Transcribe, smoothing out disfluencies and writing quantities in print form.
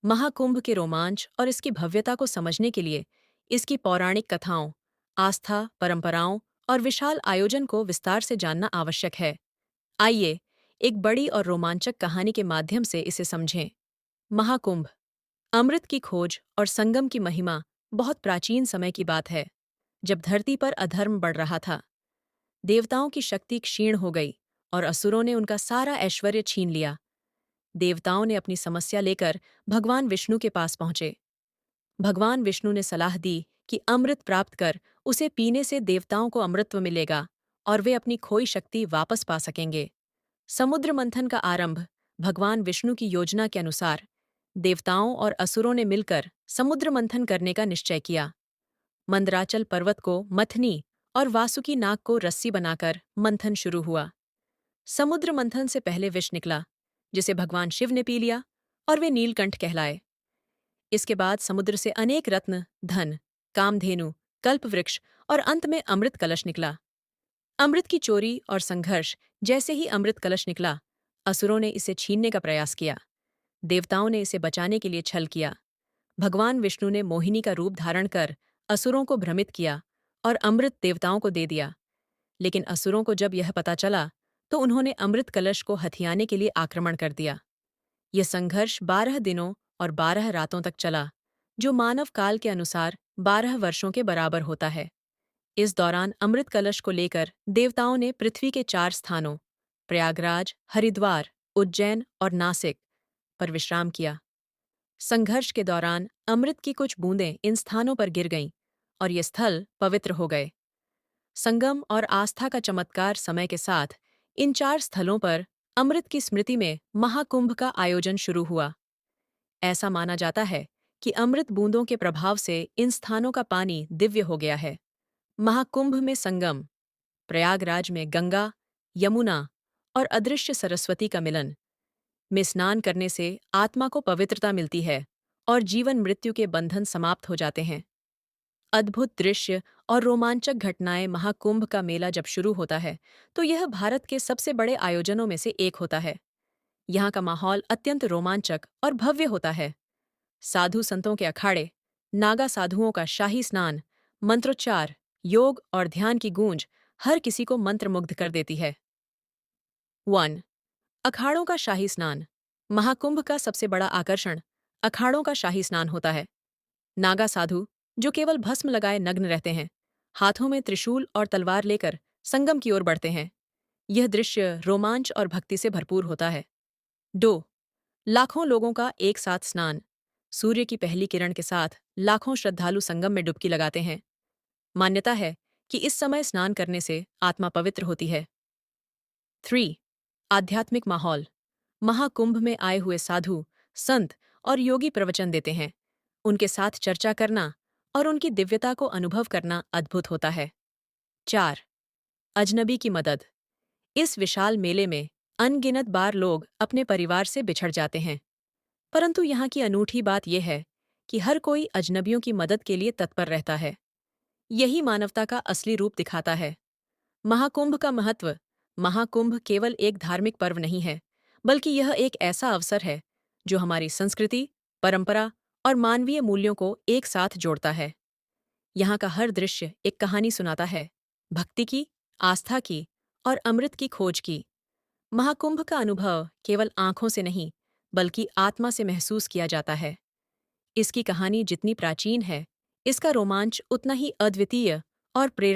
महाकुंभ के रोमांच और इसकी भव्यता को समझने के लिए इसकी पौराणिक कथाओं, आस्था, परंपराओं और विशाल आयोजन को विस्तार से जानना आवश्यक है। आइए, एक बड़ी और रोमांचक कहानी के माध्यम से इसे समझें। महाकुंभ, अमृत की खोज और संगम की महिमा बहुत प्राचीन समय की बात है, जब धरती पर अधर्म बढ़ रहा था। देवताओं की शक्ति क्षीण हो गई और असुरों ने उनका सारा ऐश्वर्य छीन लिया। देवताओं ने अपनी समस्या लेकर भगवान विष्णु के पास पहुंचे। भगवान विष्णु ने सलाह दी कि अमृत प्राप्त कर उसे पीने से देवताओं को अमृतत्व मिलेगा और वे अपनी खोई शक्ति वापस पा सकेंगे। समुद्र मंथन का आरंभ भगवान विष्णु की योजना के अनुसार देवताओं और असुरों ने मिलकर समुद्र मंथन करने का निश्चय किया। मंदराचल पर्वत को मथनी और वासुकी नाग को रस्सी बनाकर मंथन शुरू हुआ। समुद्र मंथन से पहले विष निकला, जिसे भगवान शिव ने पी लिया और वे नीलकंठ कहलाए। इसके बाद समुद्र से अनेक रत्न, धन, कामधेनु, कल्पवृक्ष और अंत में अमृत कलश निकला। अमृत की चोरी और संघर्ष जैसे ही अमृत कलश निकला, असुरों ने इसे छीनने का प्रयास किया। देवताओं ने इसे बचाने के लिए छल किया। भगवान विष्णु ने मोहिनी का रूप धारण कर असुरों को भ्रमित किया और अमृत देवताओं को दे दिया। लेकिन असुरों को जब यह पता चला, तो उन्होंने अमृत कलश को हथियाने के लिए आक्रमण कर दिया। यह संघर्ष 12 दिनों और 12 रातों तक चला, जो मानव काल के अनुसार 12 वर्षों के बराबर होता है। इस दौरान अमृत कलश को लेकर देवताओं ने पृथ्वी के 4 स्थानों प्रयागराज, हरिद्वार, उज्जैन और नासिक पर विश्राम किया। संघर्ष के दौरान अमृत की कुछ बूंदें इन स्थानों पर गिर गईं और ये स्थल पवित्र हो गए। संगम और आस्था का चमत्कार समय के साथ इन 4 स्थलों पर अमृत की स्मृति में महाकुंभ का आयोजन शुरू हुआ। ऐसा माना जाता है कि अमृत बूंदों के प्रभाव से इन स्थानों का पानी दिव्य हो गया है। महाकुंभ में संगम, प्रयागराज में गंगा, यमुना और अदृश्य सरस्वती का मिलन में स्नान करने से आत्मा को पवित्रता मिलती है और जीवन मृत्यु के बंधन समाप्त हो जाते हैं। अद्भुत दृश्य और रोमांचक घटनाएं महाकुंभ का मेला जब शुरू होता है, तो यह भारत के सबसे बड़े आयोजनों में से एक होता है। यहाँ का माहौल अत्यंत रोमांचक और भव्य होता है। साधु संतों के अखाड़े, नागा साधुओं का शाही स्नान, मंत्रोच्चार, योग और ध्यान की गूंज हर किसी को मंत्रमुग्ध कर देती है। 1. अखाड़ों का शाही स्नान। महाकुंभ का सबसे बड़ा आकर्षण अखाड़ों का शाही स्नान होता है। नागा साधु, जो केवल भस्म लगाए नग्न रहते हैं, हाथों में त्रिशूल और तलवार लेकर संगम की ओर बढ़ते हैं। यह दृश्य रोमांच और भक्ति से भरपूर होता है। 2. लाखों लोगों का एक साथ स्नान। सूर्य की पहली किरण के साथ लाखों श्रद्धालु संगम में डुबकी लगाते हैं। मान्यता है कि इस समय स्नान करने से आत्मा पवित्र होती है। 3. आध्यात्मिक माहौल। महाकुंभ में आए हुए साधु, संत और योगी प्रवचन देते हैं। उनके साथ चर्चा करना और उनकी दिव्यता को अनुभव करना अद्भुत होता है। 4. अजनबी की मदद। इस विशाल मेले में अनगिनत बार लोग अपने परिवार से बिछड़ जाते हैं, परंतु यहाँ की अनूठी बात यह है कि हर कोई अजनबियों की मदद के लिए तत्पर रहता है। यही मानवता का असली रूप दिखाता है। महाकुंभ का महत्व। महाकुंभ केवल एक धार्मिक पर्व नहीं है, बल्कि यह एक ऐसा अवसर है जो हमारी संस्कृति, परंपरा और मानवीय मूल्यों को एक साथ जोड़ता है। यहाँ का हर दृश्य एक कहानी सुनाता है, भक्ति की, आस्था की और अमृत की खोज की। महाकुंभ का अनुभव केवल आंखों से नहीं, बल्कि आत्मा से महसूस किया जाता है। इसकी कहानी जितनी प्राचीन है, इसका रोमांच उतना ही अद्वितीय और प्रेरणा